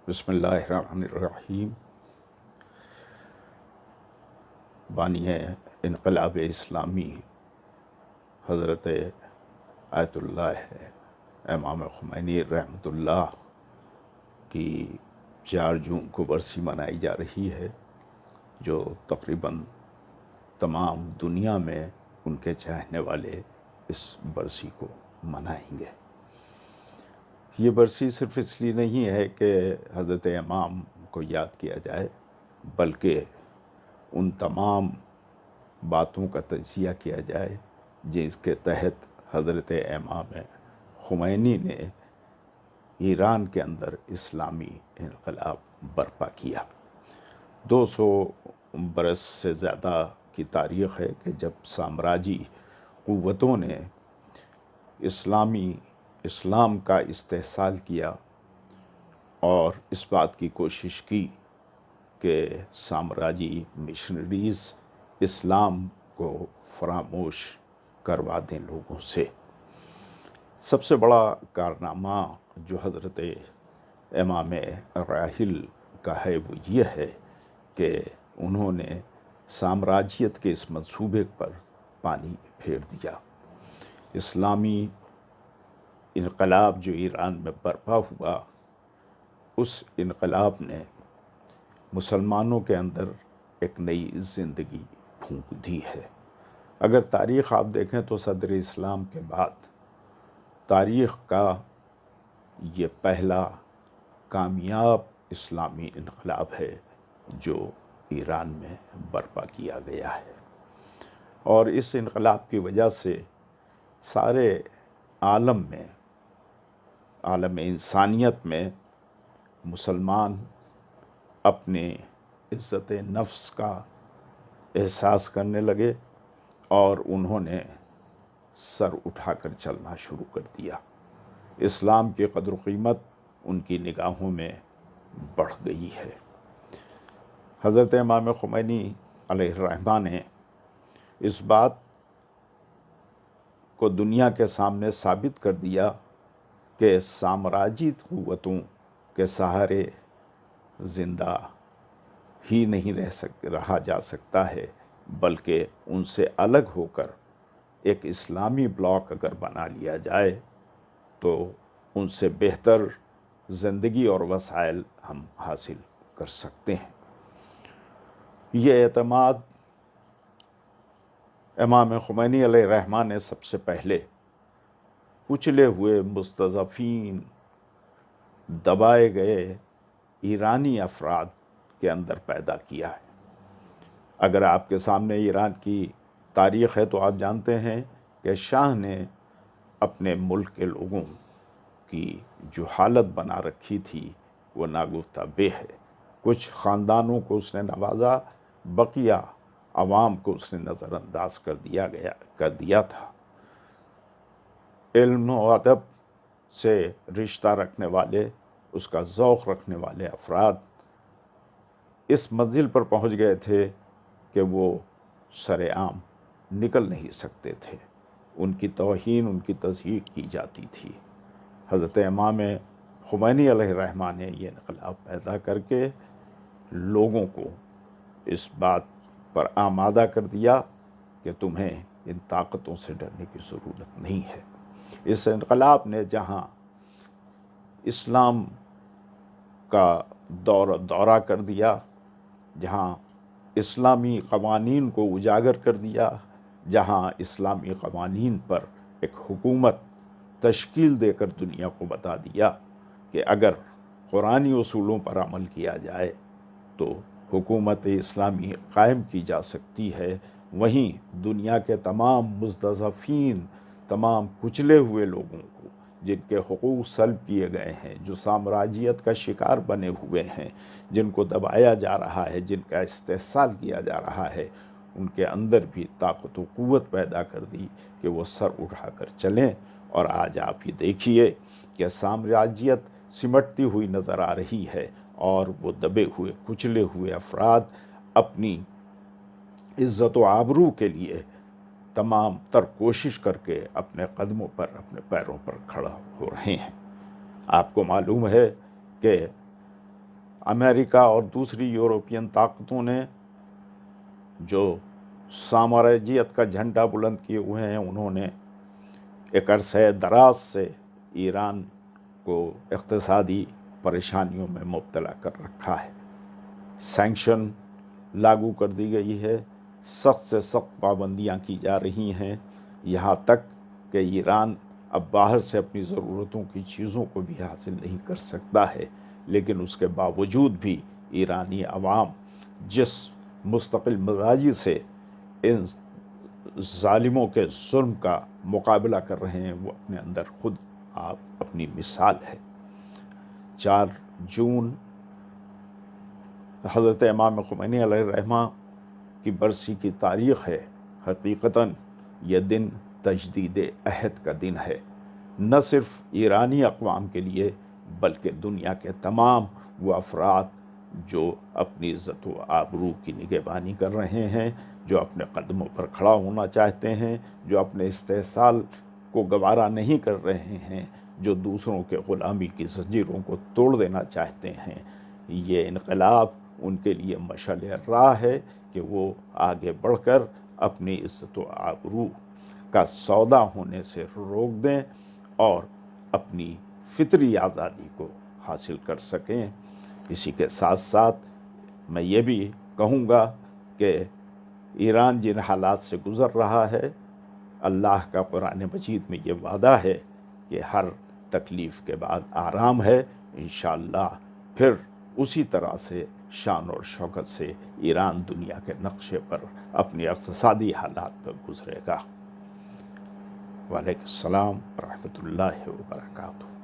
بسم اللہ الرحمن الرحیم۔ بانی انقلاب اسلامی حضرت آیت اللہ امام خمینی رحمۃ اللہ کی 4 جون کو برسی منائی جا رہی ہے، جو تقریباً تمام دنیا میں ان کے چاہنے والے اس برسی کو منائیں گے۔ یہ برسی صرف اس لیے نہیں ہے کہ حضرت امام کو یاد کیا جائے، بلکہ ان تمام باتوں کا تجزیہ کیا جائے جس کے تحت حضرت امام خمینی نے ایران کے اندر اسلامی انقلاب برپا کیا۔ 200 برس سے زیادہ کی تاریخ ہے کہ جب سامراجی قوتوں نے اسلام کا استحصال کیا اور اس بات کی کوشش کی کہ سامراجی مشنریز اسلام کو فراموش کروا دیں لوگوں سے۔ سب سے بڑا کارنامہ جو حضرت امام راحل کا ہے وہ یہ ہے کہ انہوں نے سامراجیت کے اس منصوبے پر پانی پھیر دیا۔ اسلامی انقلاب جو ایران میں برپا ہوا، اس انقلاب نے مسلمانوں کے اندر ایک نئی زندگی پھونک دی ہے۔ اگر تاریخ آپ دیکھیں تو صدر اسلام کے بعد تاریخ کا یہ پہلا کامیاب اسلامی انقلاب ہے جو ایران میں برپا کیا گیا ہے، اور اس انقلاب کی وجہ سے سارے عالم میں، عالم انسانیت میں مسلمان اپنے عزت نفس کا احساس کرنے لگے اور انہوں نے سر اٹھا کر چلنا شروع کر دیا۔ اسلام کی قدر و قیمت ان کی نگاہوں میں بڑھ گئی ہے۔ حضرت امام خمینی علیہ الرحمہ نے اس بات کو دنیا کے سامنے ثابت کر دیا کہ سامراجی قوتوں کے سہارے زندہ ہی نہیں رہا جا سکتا ہے، بلکہ ان سے الگ ہو کر ایک اسلامی بلاک اگر بنا لیا جائے تو ان سے بہتر زندگی اور وسائل ہم حاصل کر سکتے ہیں۔ یہ اعتماد امام خمینی علیہ الرحمہ نے سب سے پہلے کچلے ہوئے، مستضعفین، دبائے گئے ایرانی افراد کے اندر پیدا کیا ہے۔ اگر آپ کے سامنے ایران کی تاریخ ہے تو آپ جانتے ہیں کہ شاہ نے اپنے ملک کے لوگوں کی جو حالت بنا رکھی تھی وہ ناگفتہ بے ہے۔ کچھ خاندانوں کو اس نے نوازا، بقیہ عوام کو اس نے نظر انداز کر دیا تھا۔ علم و ادب سے رشتہ رکھنے والے، اس کا ذوق رکھنے والے افراد اس منزل پر پہنچ گئے تھے کہ وہ سر عام نکل نہیں سکتے تھے، ان کی توہین، ان کی تضحیک کی جاتی تھی۔ حضرت امام خمینی علیہ الرحمہ نے یہ انقلاب پیدا کر کے لوگوں کو اس بات پر آمادہ کر دیا کہ تمہیں ان طاقتوں سے ڈرنے کی ضرورت نہیں ہے۔ اس انقلاب نے جہاں اسلام کا دورہ کر دیا، جہاں اسلامی قوانین کو اجاگر کر دیا، جہاں اسلامی قوانین پر ایک حکومت تشکیل دے کر دنیا کو بتا دیا کہ اگر قرآنی اصولوں پر عمل کیا جائے تو حکومت اسلامی قائم کی جا سکتی ہے، وہیں دنیا کے تمام مستضعفین، تمام کچلے ہوئے لوگوں کو جن کے حقوق سلب کیے گئے ہیں، جو سامراجیت کا شکار بنے ہوئے ہیں، جن کو دبایا جا رہا ہے، جن کا استحصال کیا جا رہا ہے، ان کے اندر بھی طاقت و قوت پیدا کر دی کہ وہ سر اٹھا کر چلیں۔ اور آج آپ یہ دیکھیے کہ سامراجیت سمٹتی ہوئی نظر آ رہی ہے اور وہ دبے ہوئے، کچلے ہوئے افراد اپنی عزت و آبرو کے لیے تمام تر کوشش کر کے اپنے قدموں پر، اپنے پیروں پر کھڑا ہو رہے ہیں۔ آپ کو معلوم ہے کہ امریکہ اور دوسری یورپین طاقتوں نے جو سامراجیت کا جھنڈا بلند کیے ہوئے ہیں، انہوں نے ایک عرصہ دراز سے ایران کو اقتصادی پریشانیوں میں مبتلا کر رکھا ہے۔ سینکشن لاگو کر دی گئی ہے، سخت سے سخت پابندیاں کی جا رہی ہیں، یہاں تک کہ ایران اب باہر سے اپنی ضرورتوں کی چیزوں کو بھی حاصل نہیں کر سکتا ہے، لیکن اس کے باوجود بھی ایرانی عوام جس مستقل مزاجی سے ان ظالموں کے ظلم کا مقابلہ کر رہے ہیں، وہ اپنے اندر خود آپ اپنی مثال ہے۔ 4 جون حضرت امام خمینی علیہ الرحمہ کی برسی کی تاریخ ہے۔ حقیقتاً یہ دن تجدید عہد کا دن ہے، نہ صرف ایرانی اقوام کے لیے بلکہ دنیا کے تمام وہ افراد جو اپنی عزت و آبرو کی نگہبانی کر رہے ہیں، جو اپنے قدموں پر کھڑا ہونا چاہتے ہیں، جو اپنے استحصال کو گوارا نہیں کر رہے ہیں، جو دوسروں کے غلامی کی زنجیروں کو توڑ دینا چاہتے ہیں۔ یہ انقلاب ان کے لیے مشعل راہ ہے کہ وہ آگے بڑھ کر اپنی عزت و آبرو کا سودا ہونے سے روک دیں اور اپنی فطری آزادی کو حاصل کر سکیں۔ اسی کے ساتھ ساتھ میں یہ بھی کہوں گا کہ ایران جن حالات سے گزر رہا ہے، اللہ کا قرآن مجید میں یہ وعدہ ہے کہ ہر تکلیف کے بعد آرام ہے۔ انشاءاللہ پھر اسی طرح سے شان اور شوکت سے ایران دنیا کے نقشے پر اپنی اقتصادی حالات پر گزرے گا۔ وعلیکم السلام ورحمۃ اللہ وبرکاتہ۔